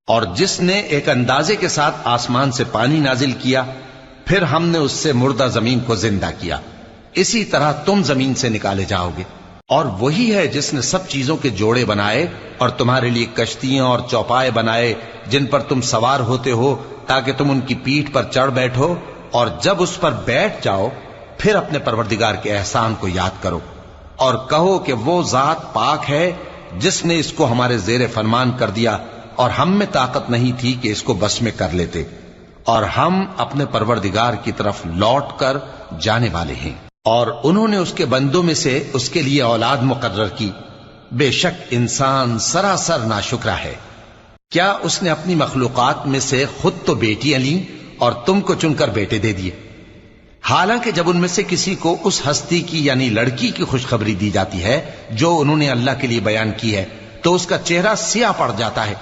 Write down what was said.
اور جس نے ایک اندازے کے ساتھ آسمان سے پانی نازل کیا، پھر ہم نے اس سے مردہ زمین کو زندہ کیا، اسی طرح تم زمین سے نکالے جاؤ گے۔ اور وہی ہے جس نے سب چیزوں کے جوڑے بنائے اور تمہارے لیے کشتیاں اور چوپائے بنائے جن پر تم سوار ہوتے ہو تاکہ تم ان کی پیٹھ پر چڑھ بیٹھو، اور جب اس پر بیٹھ جاؤ پھر اپنے پروردگار کے احسان کو یاد کرو اور کہو کہ وہ ذات پاک ہے جس نے اس کو ہمارے زیر فرمان کر دیا اور ہم میں طاقت نہیں تھی کہ اس کو بس میں کر لیتے، اور ہم اپنے پروردگار کی طرف لوٹ کر جانے والے ہیں۔ اور انہوں نے اس کے بندوں میں سے اس کے لیے اولاد مقرر کی، بے شک انسان سراسر ناشکرا ہے۔ کیا اس نے اپنی مخلوقات میں سے خود تو بیٹیاں لیں اور تم کو چن کر بیٹے دے دیے، حالانکہ جب ان میں سے کسی کو اس ہستی کی یعنی لڑکی کی خوشخبری دی جاتی ہے جو انہوں نے اللہ کے لیے بیان کی ہے تو اس کا چہرہ سیاہ پڑ جاتا ہے